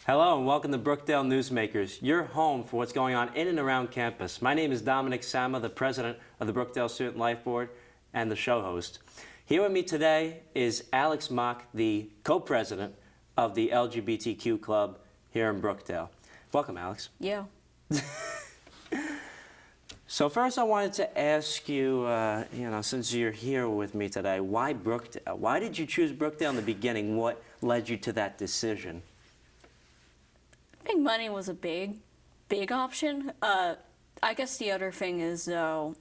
Hello and welcome to Brookdale Newsmakers, your home for what's going on in and around campus. My name is Dominic Sama, the president of the Brookdale Student Life Board and the show host. Here with me today is Alex Mock, the co-president of the LGBTQ club here in Brookdale. Welcome, Alex. Yeah. So first I wanted to ask you, since you're here with me today, why Brookdale? Why did you choose Brookdale in the beginning? What led you to that decision? I think money was a big option. I guess the other thing is, though,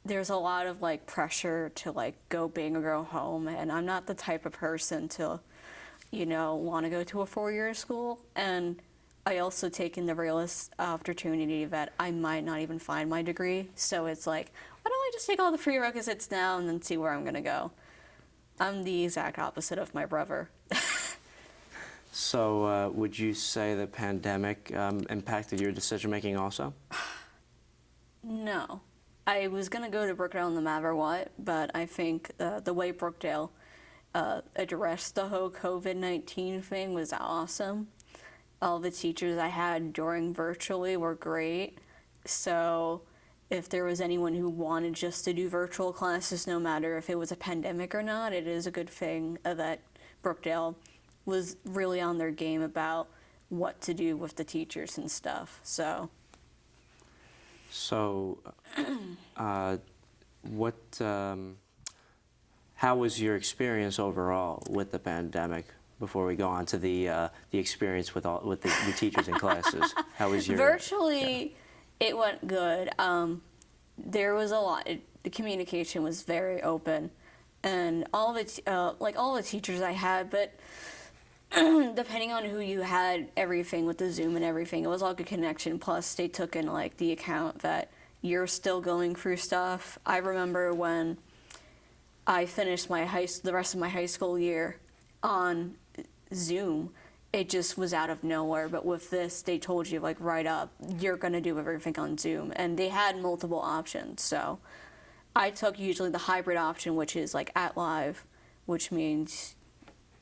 there's a lot of, pressure to, go big or go home, and I'm not the type of person to, want to go to a four-year school, and I also take in the realist opportunity that I might not even find my degree, so it's like, why don't I just take all the prerequisites now and then see where I'm going to go? I'm the exact opposite of my brother. So would you say the pandemic impacted your decision-making also? No. I was going to go to Brookdale no matter what, but I think the way Brookdale addressed the whole COVID-19 thing was awesome. All the teachers I had during virtually were great. So if there was anyone who wanted just to do virtual classes, no matter if it was a pandemic or not, it is a good thing that Brookdale was really on their game about what to do with the teachers and stuff. How was your experience overall with the pandemic? Before we go on to the experience with the teachers and classes, how was your virtually? Yeah. It went good. There was a lot. The communication was very open, and all the teachers I had, but depending on who you had, everything with the Zoom and everything, it was all good connection. Plus, they took in the account that you're still going through stuff. I remember when I finished the rest of my high school year on Zoom, it just was out of nowhere. But with this, they told you right up, you're gonna do everything on Zoom, and they had multiple options. So I took usually the hybrid option, which is at live, which means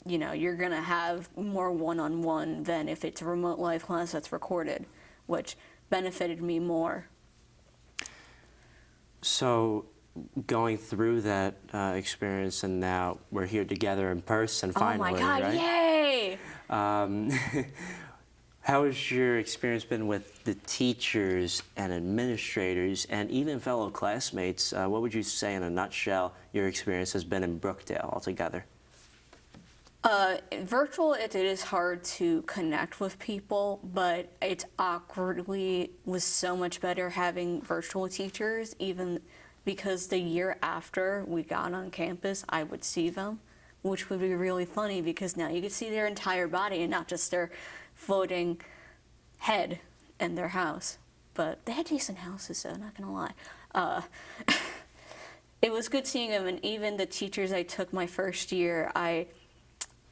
you're going to have more one-on-one than if it's a remote live class that's recorded, which benefited me more. So going through that experience, and now we're here together in person finally, oh my God, right? Yay! How has your experience been with the teachers and administrators and even fellow classmates? What would you say in a nutshell your experience has been in Brookdale altogether? Virtual, it is hard to connect with people, but it's awkwardly was so much better having virtual teachers, even because the year after we got on campus, I would see them, which would be really funny because now you could see their entire body and not just their floating head in their house. But they had decent houses, so not gonna lie. It was good seeing them, and even the teachers I took my first year, I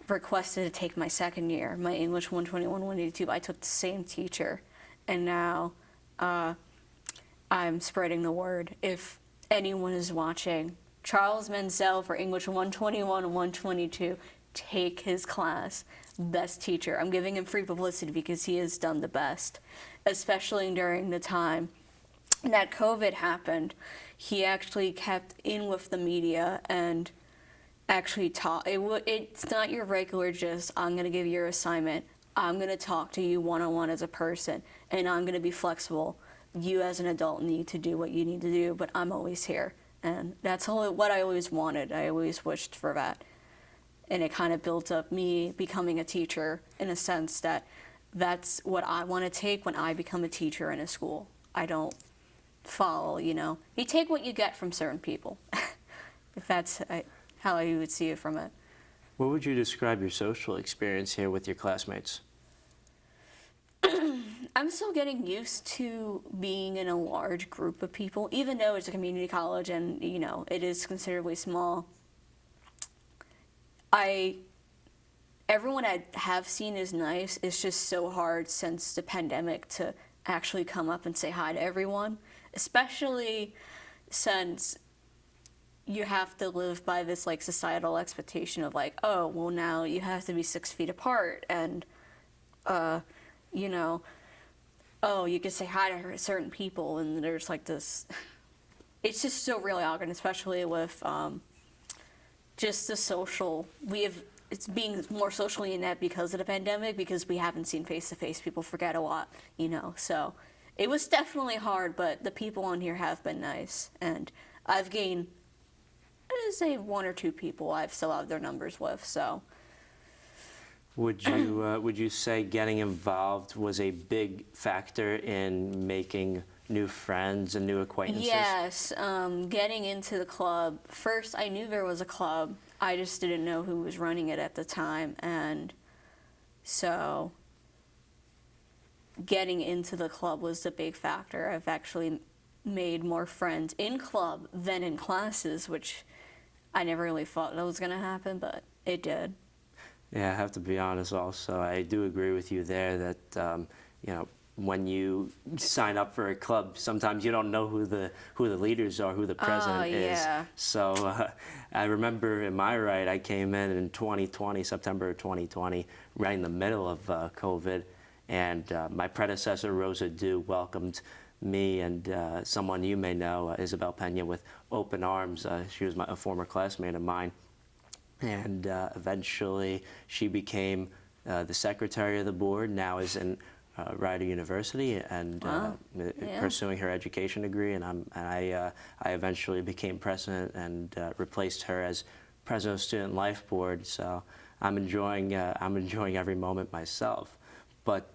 requested to take my second year, my English 121, 182. I took the same teacher, and now I'm spreading the word. If anyone is watching, Charles Menzel for English 121 and 122, take his class. Best teacher. I'm giving him free publicity because he has done the best, especially during the time that COVID happened. He actually kept in with the media and actually talk. It's not your regular just, I'm going to give you your assignment. I'm going to talk to you one-on-one as a person, and I'm going to be flexible. You as an adult need to do what you need to do, but I'm always here. And that's what I always wanted. I always wished for that. And it kind of built up me becoming a teacher in a sense that that's what I want to take when I become a teacher in a school. I don't follow, you take what you get from certain people. If that's how you would see it from it. What would you describe your social experience here with your classmates? I'm still getting used to being in a large group of people, even though it's a community college and, it is considerably small. Everyone I have seen is nice. It's just so hard since the pandemic to actually come up and say hi to everyone, especially since you have to live by this societal expectation of oh, well, now you have to be 6 feet apart, and you know, oh, you can say hi to certain people, and there's like this. It's just so really awkward, especially with just the social. It's being more socially inept because of the pandemic, because we haven't seen face to face. People forget a lot, So it was definitely hard, but the people on here have been nice, and I've gained, I'd say, one or two people I've still have their numbers with. So. Would you say getting involved was a big factor in making new friends and new acquaintances? Yes, getting into the club. First, I knew there was a club. I just didn't know who was running it at the time, and so getting into the club was the big factor. I've actually made more friends in club than in classes, which I never really thought that was going to happen, but it did. Yeah, I have to be honest also. I do agree with you there that, when you sign up for a club, sometimes you don't know who the leaders are, who the president yeah. is. So I remember in my right, I came in 2020, September of 2020, right in the middle of COVID, and my predecessor, Rosa Dew, welcomed me and someone you may know, Isabel Pena, with open arms. She was a former classmate of mine. And eventually she became the secretary of the board, now is in Rider University and Wow. Yeah. pursuing her education degree. And I eventually became president and replaced her as president of Student Life Board. So I'm enjoying every moment myself. But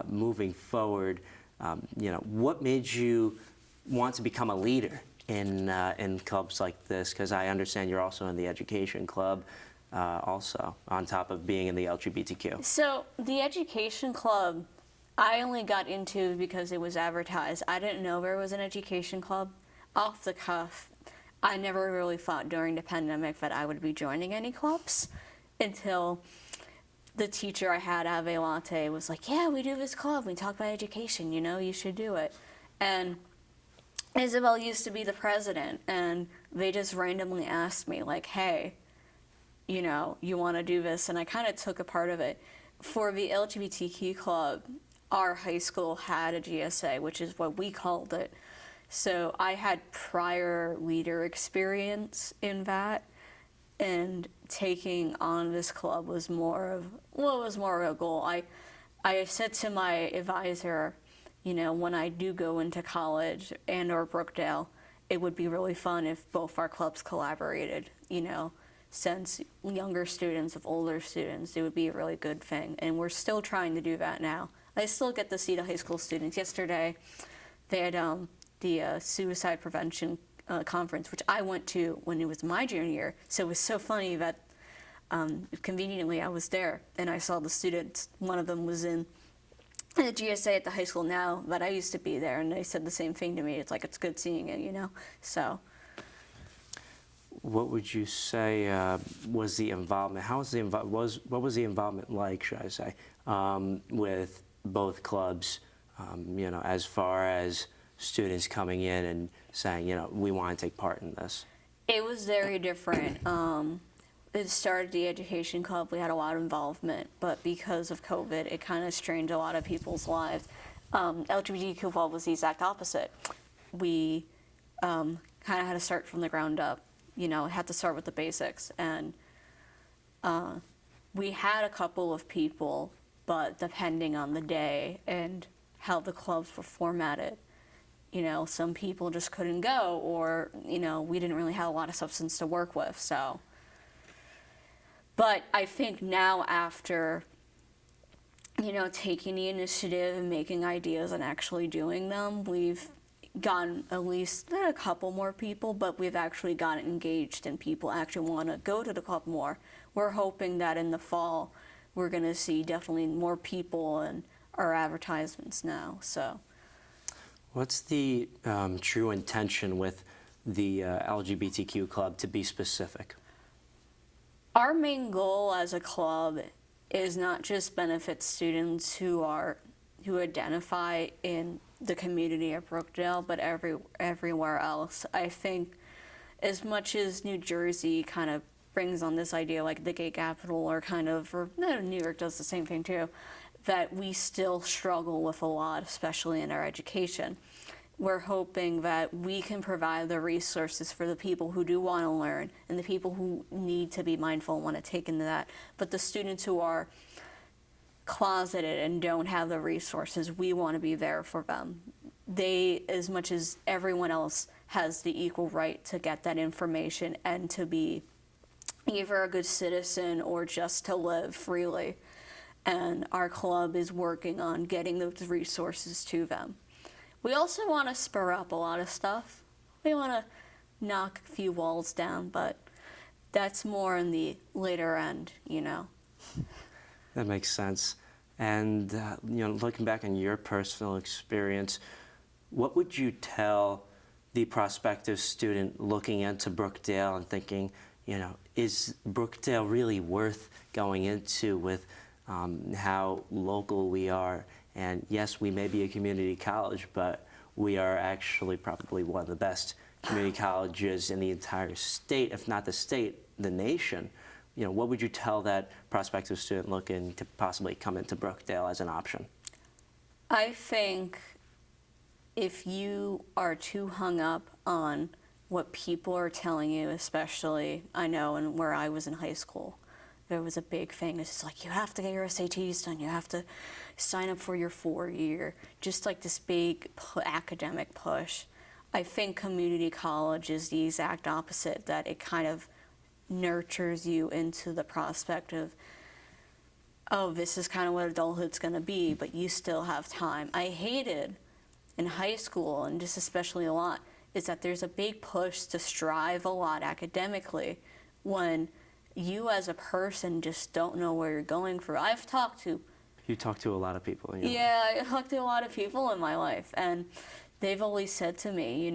moving forward, what made you want to become a leader in clubs like this? Because I understand you're also in the education club, also on top of being in the LGBTQ. So the education club, I only got into because it was advertised. I didn't know there was an education club. Off the cuff, I never really thought during the pandemic that I would be joining any clubs until the teacher I had, Ave Latte, was like, yeah, we do this club. We talk about education, you should do it. And Isabel used to be the president, and they just randomly asked me, like, hey, you want to do this? And I kind of took a part of it. For the LGBTQ club, our high school had a GSA, which is what we called it. So I had prior leader experience in that, and taking on this club was more of a goal. I said to my advisor, when I do go into college or Brookdale, it would be really fun if both our clubs collaborated, since younger students with older students, it would be a really good thing. And we're still trying to do that now. I still get to see the high school students. Yesterday, they had the suicide prevention conference, which I went to when it was my junior year. So it was so funny that conveniently I was there and I saw the students. One of them was in the GSA at the high school now, but I used to be there, and they said the same thing to me. It's like, it's good seeing it, So. What would you say was the involvement? What was the involvement like, should I say, with both clubs? As far as students coming in and saying, we want to take part in this. It was very different. It started the education club. We had a lot of involvement, but because of COVID, it kind of strained a lot of people's lives. LGBTQ club was the exact opposite. We kind of had to start from the ground up. Had to start with the basics, and we had a couple of people, but depending on the day and how the clubs were formatted, some people just couldn't go, or we didn't really have a lot of substance to work with. So. But I think now, after, taking the initiative and making ideas and actually doing them, we've gotten at least a couple more people, but we've actually gotten engaged and people actually want to go to the club more. We're hoping that in the fall, we're going to see definitely more people in our advertisements now. So. What's the true intention with the LGBTQ club, to be specific? Our main goal as a club is not just benefit students who identify in the community of Brookdale, but everywhere else. I think as much as New Jersey kind of brings on this idea like the gay capital, or New York does the same thing too, that we still struggle with a lot, especially in our education. We're hoping that we can provide the resources for the people who do want to learn and the people who need to be mindful and want to take into that. But the students who are closeted and don't have the resources, we want to be there for them. They, as much as everyone else, has the equal right to get that information and to be either a good citizen or just to live freely. And our club is working on getting those resources to them. We also want to spur up a lot of stuff. We want to knock a few walls down, but that's more in the later end, you know. That makes sense. And looking back on your personal experience, what would you tell the prospective student looking into Brookdale and thinking, is Brookdale really worth going into with how local we are? And yes, we may be a community college, but we are actually probably one of the best community colleges in the entire state, if not the state, the nation. What would you tell that prospective student looking to possibly come into Brookdale as an option? I think if you are too hung up on what people are telling you, especially, I know, and where I was in high school, there was a big thing. It's just like, you have to get your SATs done. You have to sign up for your 4-year. Just like this big academic push. I think community college is the exact opposite, that it kind of nurtures you into the prospect of, oh, this is kind of what adulthood's going to be, but you still have time. I hated in high school, and just especially a lot, is that there's a big push to strive a lot academically when you as a person just don't know where you're going for. You talk to a lot of people. Yeah, I talked to a lot of people in my life, and they've always said to me,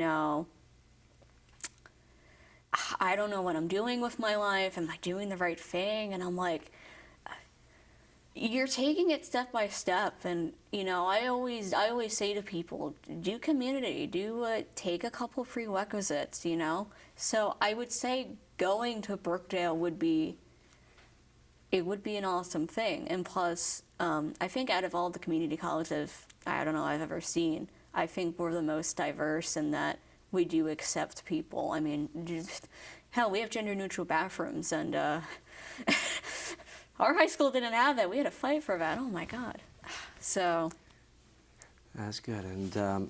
I don't know what I'm doing with my life. Am I doing the right thing? And I'm like, you're taking it step by step. And, I always say to people, do community, take a couple prerequisites, So I would say going to Brookdale would be an awesome thing. And plus, I think out of all the community colleges I've ever seen, I think we're the most diverse in that we do accept people. I mean, hell, we have gender-neutral bathrooms, and our high school didn't have that. We had to fight for that. Oh my God. So. That's good. And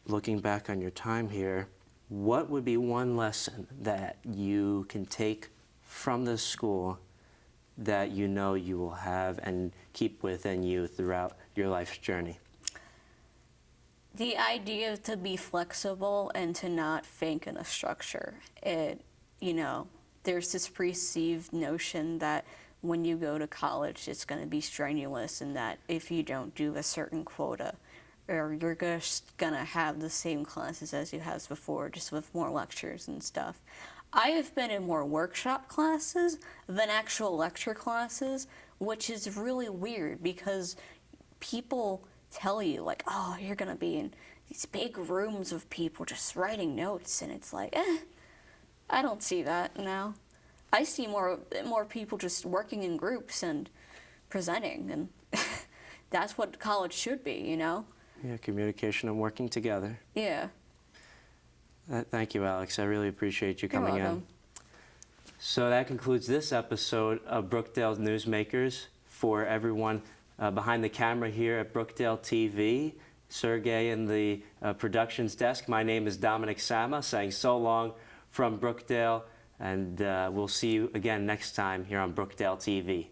looking back on your time here, what would be one lesson that you can take from this school that you will have and keep within you throughout your life's journey? The idea to be flexible and to not think in a structure. There's this perceived notion that when you go to college, it's going to be strenuous, and that if you don't do a certain quota, or you're just going to have the same classes as you had before, just with more lectures and stuff. I have been in more workshop classes than actual lecture classes, which is really weird because people tell you, like, oh, you're going to be in these big rooms of people just writing notes, and it's like, I don't see that now. I see more people just working in groups and presenting, and that's what college should be, Yeah, communication and working together. Yeah. Thank you, Alex. I really appreciate you coming You're in. welcome. So that concludes this episode of Brookdale Newsmakers. For everyone behind the camera here at Brookdale TV, Sergey in the productions desk, my name is Dominic Sama, saying so long from Brookdale, and we'll see you again next time here on Brookdale TV.